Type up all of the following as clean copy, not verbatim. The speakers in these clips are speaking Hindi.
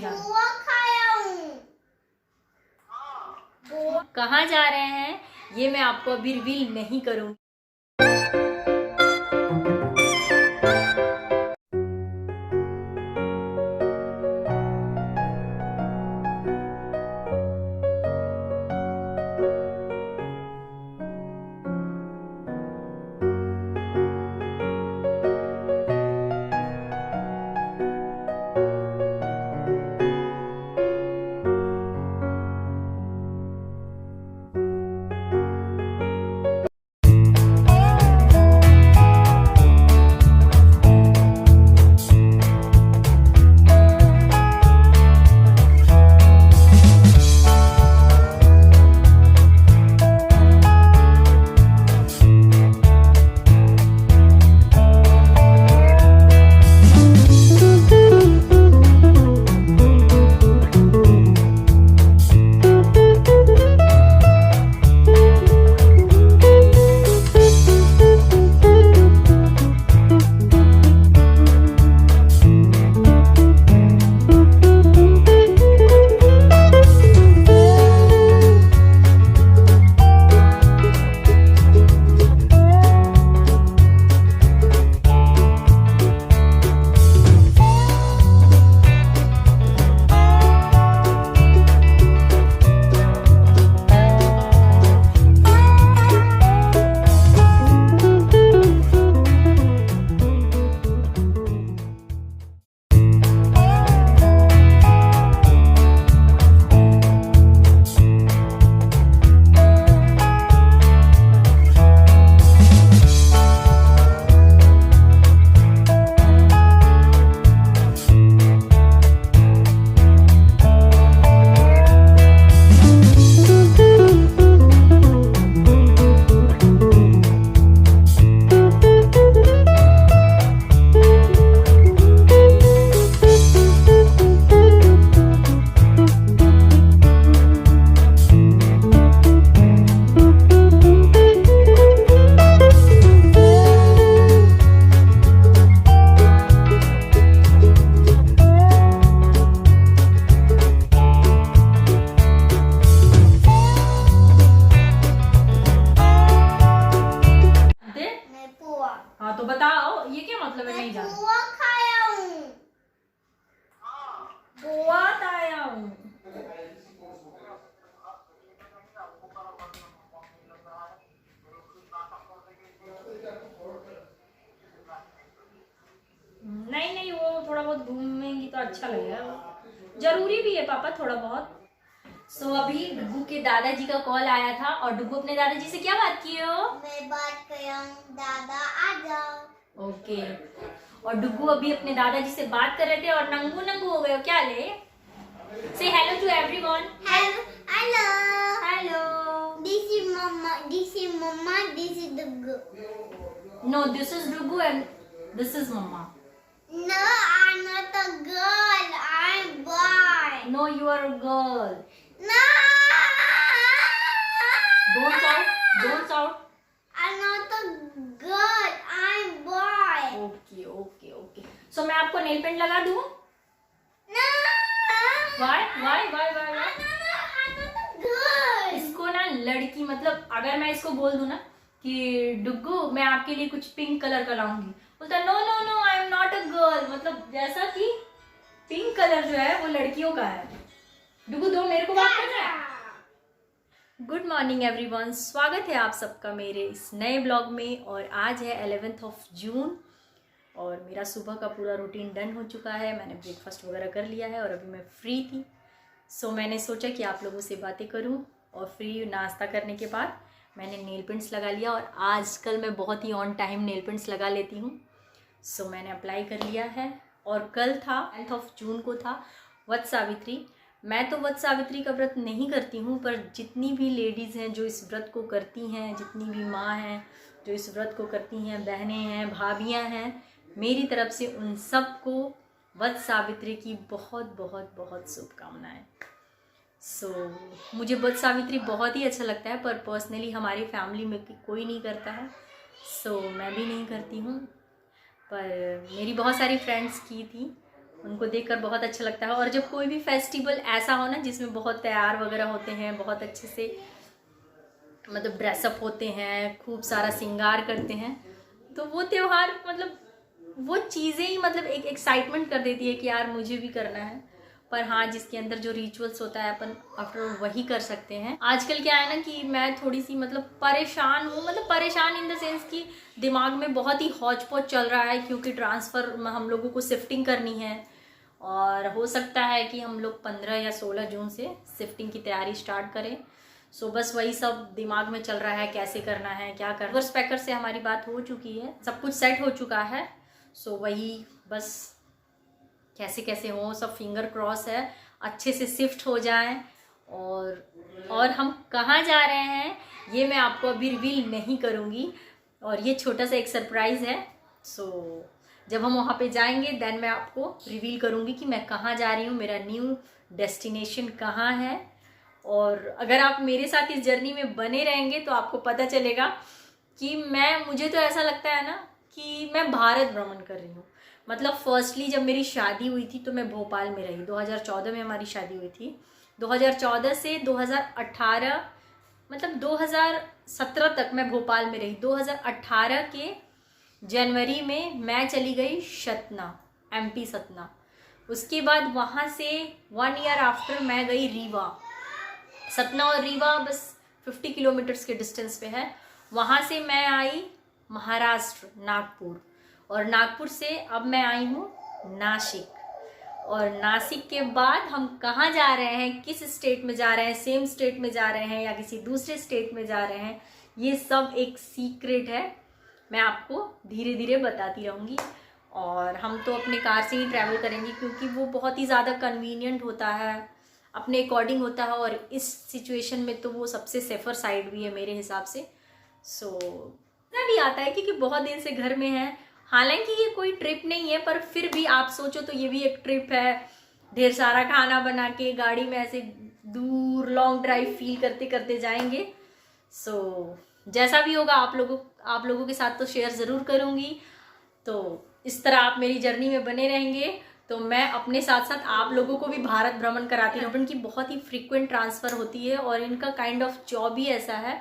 गोवा खाया हूँ। कहाँ जा रहे हैं ये मैं आपको अभी रिवील नहीं करूँगी। हाँ तो बताओ ये क्या मतलब है? नहीं जाना। गोवा खाया हूँ। गोवा आया हूँ। नहीं नहीं वो थोड़ा बहुत घूमेंगी तो अच्छा लगेगा, जरूरी भी है पापा थोड़ा बहुत। सो अभी डुगू के दादाजी का कॉल आया था और डुगू अपने दादाजी से क्या बात की हो? मैं बात कर रहा हूँ, दादा आ जाओ। ओके। और डुगू अभी अपने दादाजी से बात कर रहे थे और नंगू नंगू हो गए हो क्या ले? से hello to everyone. Hello hello hello. This is mamma, this is mamma, this is Dugu. No this is Dugu and this is mamma. No, I'm not a girl, I'm boy. No you are a girl. No, don't shout, don't shout. I'm not a girl, I'm boy. Okay okay okay. So मैं आपको नेल पेंट लगा दूं? No, why why why why why? I'm not a girl. इसको ना लड़की मतलब अगर मैं इसको बोल दूं ना कि डुग्गू मैं आपके लिए कुछ पिंक कलर का लाऊंगी, बोलता no no no I am not a girl, मतलब जैसा कि पिंक कलर जो है वो लड़कियों का है। डुग्गू दो मेरे को बात करना है। गुड मॉर्निंग एवरीवन, स्वागत है आप सबका मेरे इस नए ब्लॉग में। और आज है 11th ऑफ जून और मेरा सुबह का पूरा रूटीन डन हो चुका है। मैंने ब्रेकफास्ट वगैरह कर लिया है और अभी मैं फ्री थी। सो मैंने सोचा कि आप लोगों से बातें करूं और फ्री नाश्ता करने के बाद मैंने नेल पेंट्स लगा लिया और आजकल मैं बहुत ही ऑन टाइम नेल पेंट्स लगा लेती हूं। सो मैंने अप्लाई कर लिया है और कल था 10th ऑफ जून को था वट सावित्री। मैं तो वट सावित्री का व्रत नहीं करती हूँ, पर जितनी भी लेडीज़ हैं जो इस व्रत को करती हैं, जितनी भी माँ हैं जो इस व्रत को करती हैं, बहनें हैं, भाभियाँ हैं, मेरी तरफ से उन सबको वट सावित्री की बहुत बहुत बहुत शुभकामनाएं। मुझे वट सावित्री बहुत ही अच्छा लगता है, पर पर्सनली हमारी फैमिली में कोई नहीं करता है, मैं भी नहीं करती हूँ। पर मेरी बहुत सारी फ्रेंड्स की थी उनको देखकर बहुत अच्छा लगता है। और जब कोई भी फेस्टिवल ऐसा हो ना जिसमें बहुत तैयार वगैरह होते हैं, बहुत अच्छे से मतलब ड्रेसअप होते हैं, खूब सारा श्रृंगार करते हैं, तो वो त्यौहार मतलब वो चीज़ें ही मतलब एक एक्साइटमेंट कर देती है कि यार मुझे भी करना है। पर हाँ, जिसके अंदर जो रिचुअल्स होता है अपन आफ्टर वही कर सकते हैं। आजकल क्या है ना कि मैं थोड़ी सी मतलब परेशान हूँ, मतलब परेशान इन द सेंस कि दिमाग में बहुत ही हौच पौच चल रहा है, क्योंकि ट्रांसफ़र हम लोगों को शिफ्टिंग करनी है और हो सकता है कि हम लोग 15 या 16 जून से शिफ्टिंग की तैयारी स्टार्ट करें। सो बस वही सब दिमाग में चल रहा है, कैसे करना है, क्या करना है। स्पैकर से हमारी बात हो चुकी है, सब कुछ सेट हो चुका है। सो वही बस कैसे कैसे हो, सब फिंगर क्रॉस है, अच्छे से शिफ्ट हो जाएं। और हम कहाँ जा रहे हैं ये मैं आपको अभी रिवील नहीं करूँगी, और ये छोटा सा एक सरप्राइज़ है। सो जब हम वहाँ पे जाएंगे देन मैं आपको रिवील करूँगी कि मैं कहाँ जा रही हूँ, मेरा न्यू डेस्टिनेशन कहाँ है। और अगर आप मेरे साथ इस जर्नी में बने रहेंगे तो आपको पता चलेगा कि मुझे तो ऐसा लगता है ना कि मैं भारत भ्रमण कर रही हूँ। मतलब फर्स्टली जब मेरी शादी हुई थी तो मैं भोपाल में रही, 2014 में हमारी शादी हुई थी। 2014 से 2018 मतलब 2017 तक मैं भोपाल में रही। 2018 के जनवरी में मैं चली गई सतना, MP सतना। उसके बाद वहाँ से 1 ईयर आफ्टर मैं गई रीवा। सतना और रीवा बस 50 किलोमीटर्स के डिस्टेंस पे है। वहाँ से मैं आई महाराष्ट्र, नागपुर, और नागपुर से अब मैं आई हूँ नासिक। और नासिक के बाद हम कहाँ जा रहे हैं, किस स्टेट में जा रहे हैं, सेम स्टेट में जा रहे हैं या किसी दूसरे स्टेट में जा रहे हैं, ये सब एक सीक्रेट है, मैं आपको धीरे धीरे बताती रहूँगी। और हम तो अपने कार से ही ट्रैवल करेंगे क्योंकि वो बहुत ही ज़्यादा कन्वीनियंट होता है, अपने अकॉर्डिंग होता है, और इस सिचुएशन में तो वो सबसे सेफर साइड भी है मेरे हिसाब से। सो मज़ा भी आता है क्योंकि बहुत दिन से घर में है। हालांकि ये कोई ट्रिप नहीं है, पर फिर भी आप सोचो तो ये भी एक ट्रिप है। ढेर सारा खाना बना के गाड़ी में ऐसे दूर लॉन्ग ड्राइव फील करते करते जाएंगे। सो जैसा भी होगा आप लोगों के साथ तो शेयर ज़रूर करूँगी। तो इस तरह आप मेरी जर्नी में बने रहेंगे तो मैं अपने साथ साथ आप लोगों को भी भारत भ्रमण कराती रहूँ। इनकी बहुत ही फ्रीक्वेंट ट्रांसफ़र होती है और इनका काइंड ऑफ जॉब ही ऐसा है,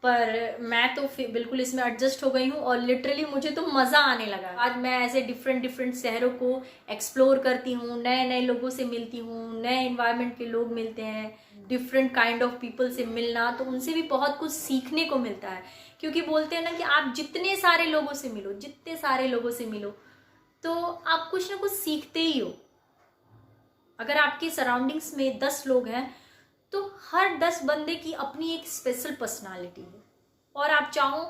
पर मैं तो बिल्कुल इसमें एडजस्ट हो गई हूँ और लिटरली मुझे तो मज़ा आने लगा। आज मैं ऐसे डिफरेंट शहरों को एक्सप्लोर करती हूँ, नए नए लोगों से मिलती हूँ, नए इन्वायरमेंट के लोग मिलते हैं, डिफरेंट काइंड ऑफ पीपल से मिलना, तो उनसे भी बहुत कुछ सीखने को मिलता है। क्योंकि बोलते हैं ना कि आप जितने सारे लोगों से मिलो तो आप कुछ ना कुछ सीखते ही हो। अगर आपके सराउंडिंग्स में 10 लोग हैं तो हर 10 बंदे की अपनी एक स्पेशल पर्सनालिटी है, और आप चाहो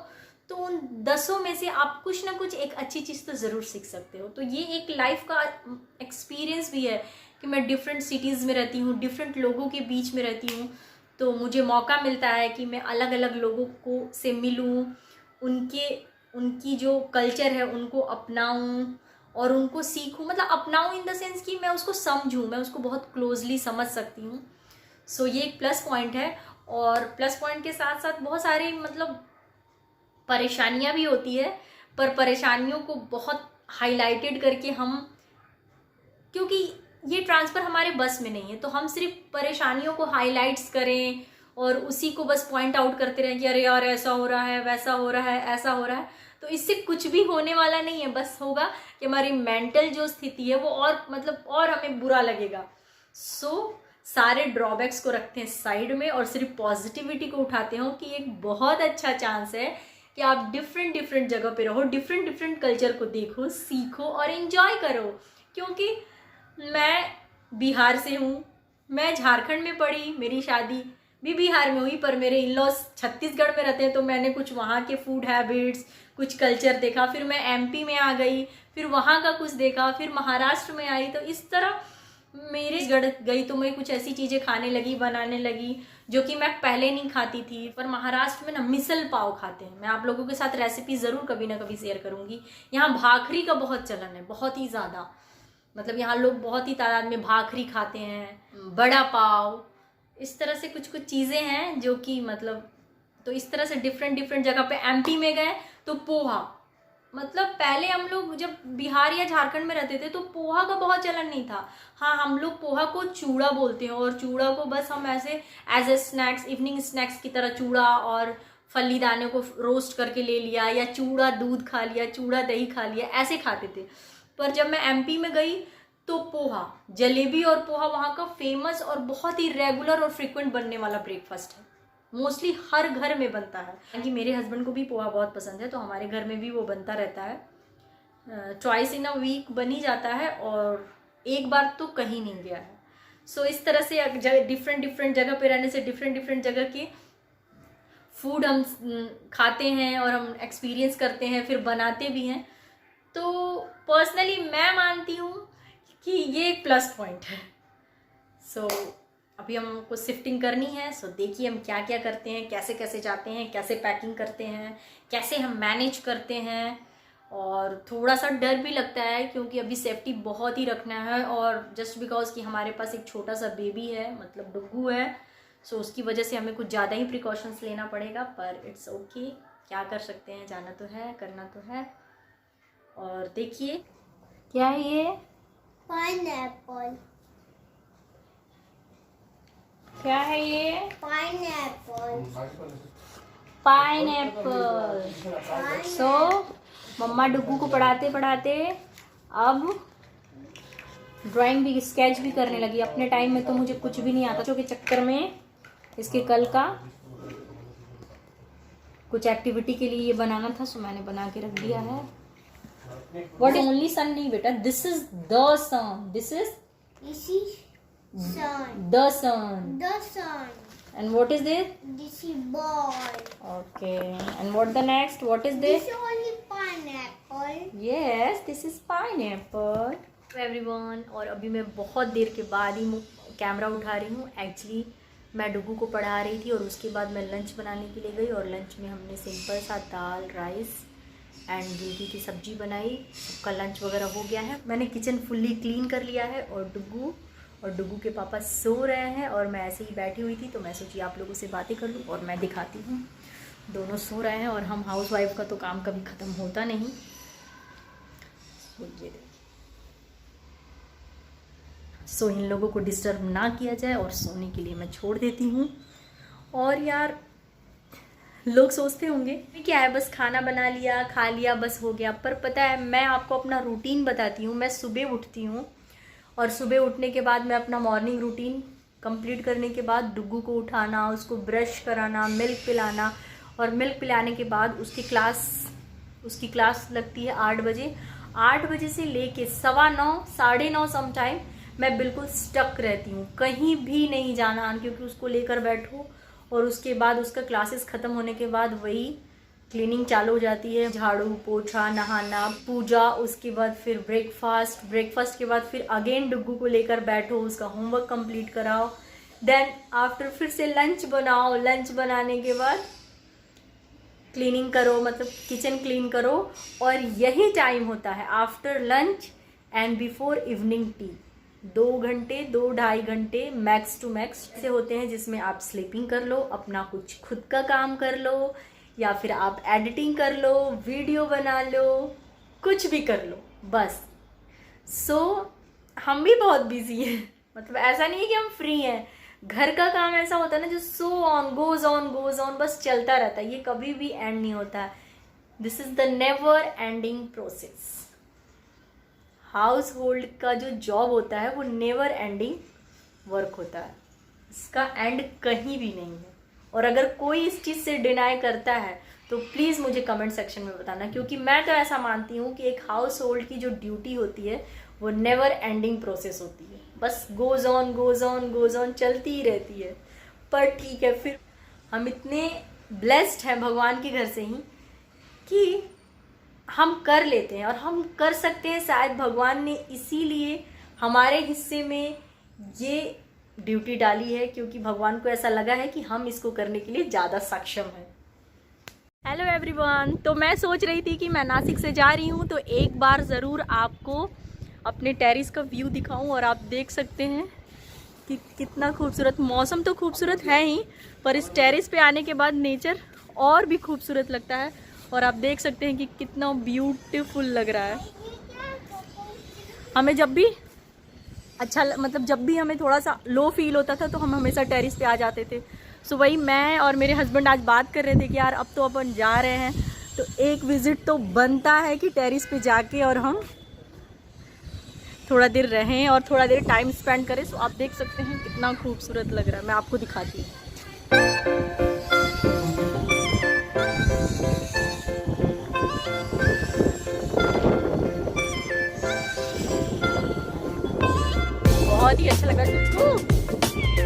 तो उन 10 में से आप कुछ ना कुछ एक अच्छी चीज़ तो ज़रूर सीख सकते हो। तो ये एक लाइफ का एक्सपीरियंस भी है कि मैं डिफरेंट सिटीज़ में रहती हूँ, डिफरेंट लोगों के बीच में रहती हूँ, तो मुझे मौका मिलता है कि मैं अलग अलग लोगों को से मिलूँ, उनकी जो कल्चर है उनको अपनाऊँ और उनको सीखूँ। मतलब अपनाऊँ इन द सेंस कि मैं उसको समझूँ, मैं उसको बहुत क्लोजली समझ सकती हूँ। सो ये एक प्लस पॉइंट है। और प्लस पॉइंट के साथ साथ बहुत सारी मतलब परेशानियां भी होती है, पर परेशानियों को बहुत हाईलाइटेड करके हम, क्योंकि ये ट्रांसफ़र हमारे बस में नहीं है, तो हम सिर्फ परेशानियों को हाईलाइट्स करें और उसी को बस पॉइंट आउट करते रहें कि अरे यार ऐसा हो रहा है, वैसा हो रहा है, ऐसा हो रहा है, तो इससे कुछ भी होने वाला नहीं है। बस होगा कि हमारी मेंटल जो स्थिति है वो और मतलब और हमें बुरा लगेगा। सो सारे ड्रॉबैक्स को रखते हैं साइड में और सिर्फ पॉजिटिविटी को उठाते हो कि एक बहुत अच्छा चांस है कि आप डिफरेंट जगह पे रहो, डिफरेंट कल्चर को देखो, सीखो और एंजॉय करो। क्योंकि मैं बिहार से हूँ, मैं झारखंड में पढ़ी, मेरी शादी भी बिहार में हुई, पर मेरे इन लॉज छत्तीसगढ़ में रहते हैं, तो मैंने कुछ वहाँ के फूड हैबिट्स, कुछ कल्चर देखा। फिर मैं MP में आ गई, फिर वहाँ का कुछ देखा, फिर महाराष्ट्र में आई, तो इस तरह मेरे गई तो मैं कुछ ऐसी चीज़ें खाने लगी, बनाने लगी जो कि मैं पहले नहीं खाती थी। पर महाराष्ट्र में ना मिसल पाव खाते हैं, मैं आप लोगों के साथ रेसिपी ज़रूर कभी ना कभी शेयर करूँगी। यहाँ भाखरी का बहुत चलन है, बहुत ही ज़्यादा, मतलब यहाँ लोग बहुत ही तादाद में भाखरी खाते हैं, बड़ा पाव, इस तरह से कुछ चीज़ें हैं जो कि मतलब, तो इस तरह से डिफरेंट जगह पे MP में गए तो पोहा, मतलब पहले हम लोग जब बिहार या झारखंड में रहते थे तो पोहा का बहुत चलन नहीं था। हाँ, हम लोग पोहा को चूड़ा बोलते हैं और चूड़ा को बस हम ऐसे as a snacks, evening snacks की तरह चूड़ा और फली दाने को रोस्ट करके ले लिया, या चूड़ा दूध खा लिया, चूड़ा दही खा लिया, ऐसे खाते थे। पर जब मैं एमपी में गई तो पोहा, जलेबी और पोहा वहाँ का फेमस और बहुत ही रेगुलर और फ्रिक्वेंट बनने वाला ब्रेकफास्ट है। मोस्टली हर घर में बनता है, क्योंकि मेरे हस्बैंड को भी पोहा बहुत पसंद है तो हमारे घर में भी वो बनता रहता है। ट्वाइस इन अ वीक बन ही जाता है और एक बार तो कहीं नहीं गया है। सो इस तरह से डिफरेंट जगह पे रहने से डिफरेंट जगह के फूड हम खाते हैं और हम एक्सपीरियंस करते हैं, फिर बनाते भी हैं। तो पर्सनली मैं मानती हूँ कि ये एक प्लस पॉइंट है। सो अभी हमको शिफ्टिंग करनी है। सो देखिए हम क्या क्या करते हैं, कैसे कैसे जाते हैं, कैसे पैकिंग करते हैं, कैसे हम मैनेज करते हैं। और थोड़ा सा डर भी लगता है क्योंकि अभी सेफ्टी बहुत ही रखना है, और जस्ट बिकॉज कि हमारे पास एक छोटा सा बेबी है, मतलब डुग्गू है। सो उसकी वजह से हमें कुछ ज़्यादा ही प्रिकॉशंस लेना पड़ेगा, पर इट्स ओके, क्या कर सकते हैं, जाना तो है, करना तो है। और देखिए क्या है ये, पाइनएप्पल। क्या है ये, पाइनएप्पल। पाइनएप्पल। सो मम्मा डुग्गू को पढ़ाते पढ़ाते अब ड्राइंग भी, स्केच भी करने लगी। अपने टाइम में तो मुझे कुछ भी नहीं आता, बच्चों के चक्कर में इसके कल का कुछ एक्टिविटी के लिए ये बनाना था, सो मैंने बना के रख दिया है। व्हाट ओनली सन नहीं बेटा, this is the sun, this is sun. the sun. The sun. And what is this? This is ball. Okay. And what the next? What is this? This is only pineapple. Yes, this is pineapple. Everyone, और अभी मैं बहुत देर के बाद ही कैमरा उठा रही हूँ। एक्चुअली मैं डुग्गू को पढ़ा रही थी और उसके बाद मैं लंच बनाने के लिए गई, और लंच में हमने सिंपल सा दाल, राइस एंड गिलकी की सब्जी बनाई। सबका लंच वगैरह हो गया है। मैंने किचन फुल्ली क्लीन कर लिया है, और डुग्गू के पापा सो रहे हैं और मैं ऐसे ही बैठी हुई थी, तो मैं सोची आप लोगों से बातें कर लूँ और मैं दिखाती हूँ। दोनों सो रहे हैं और हम हाउसवाइफ का तो काम कभी ख़त्म होता नहीं। सो इन लोगों को डिस्टर्ब ना किया जाए और सोने के लिए मैं छोड़ देती हूँ। और यार लोग सोचते होंगे क्या है, बस खाना बना लिया, खा लिया, बस हो गया। पर पता है, मैं आपको अपना रूटीन बताती हूँ। मैं सुबह उठती हूँ और सुबह उठने के बाद मैं अपना मॉर्निंग रूटीन कंप्लीट करने के बाद डुग्गू को उठाना, उसको ब्रश कराना, मिल्क पिलाना, और मिल्क पिलाने के बाद उसकी क्लास लगती है 8 बजे। 8 बजे से लेके 9:15, 9:30 समटाइम मैं बिल्कुल स्टक रहती हूँ, कहीं भी नहीं जाना, क्योंकि उसको लेकर बैठो। और उसके बाद उसका क्लासेस ख़त्म होने के बाद वही क्लीनिंग चालू हो जाती है, झाड़ू पोछा, नहाना, पूजा, उसके बाद फिर ब्रेकफास्ट के बाद फिर अगेन डुग्गू को लेकर बैठो, उसका होमवर्क कंप्लीट कराओ, देन आफ्टर फिर से लंच बनाओ, लंच बनाने के बाद क्लीनिंग करो, मतलब किचन क्लीन करो। और यही टाइम होता है after lunch and before evening tea. 2 घंटे, 2-2.5 घंटे मैक्स टू मैक्स से होते हैं, जिसमें आप स्लीपिंग कर लो, अपना कुछ खुद का काम कर लो, या फिर आप एडिटिंग कर लो, वीडियो बना लो, कुछ भी कर लो बस। सो हम भी बहुत बिजी हैं, मतलब ऐसा नहीं है कि हम फ्री हैं। घर का काम ऐसा होता है ना जो सो ऑन गोज ऑन बस चलता रहता है, ये कभी भी एंड नहीं होता। This is the never ending process. House hold का जो जॉब होता है वो नेवर एंडिंग वर्क होता है, इसका एंड कहीं भी नहीं है। और अगर कोई इस चीज़ से डिनाई करता है तो प्लीज़ मुझे कमेंट सेक्शन में बताना, क्योंकि मैं तो ऐसा मानती हूँ कि एक हाउस होल्ड की जो ड्यूटी होती है वो नेवर एंडिंग प्रोसेस होती है, बस गोज ऑन चलती ही रहती है। पर ठीक है, फिर हम इतने ब्लेस्ड हैं भगवान के घर से ही कि हम कर लेते हैं और हम कर सकते हैं। शायद भगवान ने इसीलिए हमारे हिस्से में ये ड्यूटी डाली है, क्योंकि भगवान को ऐसा लगा है कि हम इसको करने के लिए ज़्यादा सक्षम हैं। हेलो एवरीवन, तो मैं सोच रही थी कि मैं नासिक से जा रही हूँ तो एक बार ज़रूर आपको अपने टेरिस का व्यू दिखाऊं। और आप देख सकते हैं कि कितना खूबसूरत, मौसम तो खूबसूरत है ही, पर इस टेरिस पे आने के बाद नेचर और भी खूबसूरत लगता है। और आप देख सकते हैं कि कितना ब्यूटीफुल लग रहा है। हमें जब भी अच्छा मतलब जब भी हमें थोड़ा सा लो फील होता था तो हम हमेशा टेरिस पे आ जाते थे। सो वही मैं और मेरे हस्बैंड आज बात कर रहे थे कि यार अब तो अपन जा रहे हैं तो एक विज़िट तो बनता है कि टेरिस पे जाके और हम थोड़ा देर रहें और थोड़ा देर टाइम स्पेंड करें। सो आप देख सकते हैं कितना खूबसूरत लग रहा है। मैं आपको दिखाती हूँ। बहुत ही अच्छा लगा डुग्गू।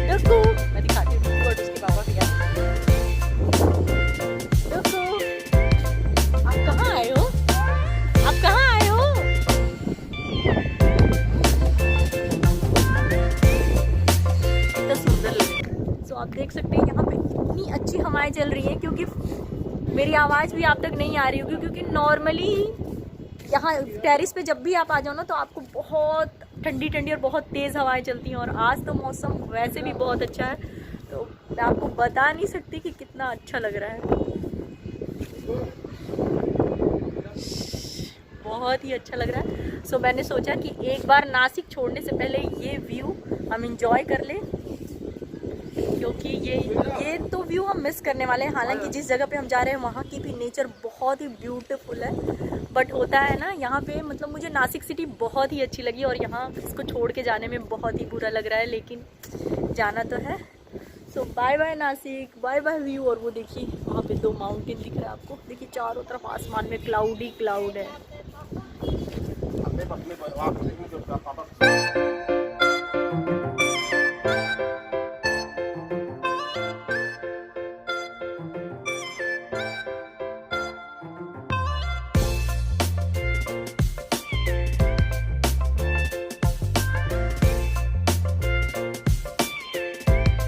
डुग्गू मैं दिखाती हूँ डुग्गू और उसके पापा को यार। डुग्गू आप कहाँ आए हो? आप कहाँ आए हो? कितना सुंदर लग रहा है। सो आप देख सकते हैं यहाँ पे इतनी अच्छी हवाएं चल रही हैं क्योंकि मेरी आवाज़ भी आप तक नहीं आ रही होगी क्योंकि नॉर्मली यहाँ टेरिस पे जब भी आप आ जाओ ना तो आपको बहुत ठंडी ठंडी और बहुत तेज़ हवाएं चलती हैं। और आज तो मौसम वैसे भी बहुत अच्छा है तो मैं आपको बता नहीं सकती कि कितना अच्छा लग रहा है। बहुत ही अच्छा लग रहा है। सो मैंने सोचा कि एक बार नासिक छोड़ने से पहले ये व्यू हम इंजॉय कर लें क्योंकि ये तो व्यू हम मिस करने वाले हैं। हालांकि जिस जगह पे हम जा रहे हैं वहाँ की भी नेचर बहुत ही ब्यूटीफुल है। बट होता है ना यहाँ पे मतलब मुझे नासिक सिटी बहुत ही अच्छी लगी और यहाँ इसको छोड़ के जाने में बहुत ही बुरा लग रहा है लेकिन जाना तो है। So bye bye Nasik, bye bye view. और वो देखिए वहाँ पे 2 माउंटेन दिख रहा है आपको। देखिए चारों तरफ आसमान में क्लाउड ही क्लाउड है।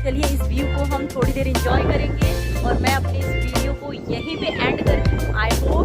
चलिए इस व्यू को हम थोड़ी देर एंजॉय करेंगे और मैं अपनी इस वीडियो को यहीं पे एंड करती हूँ। I hope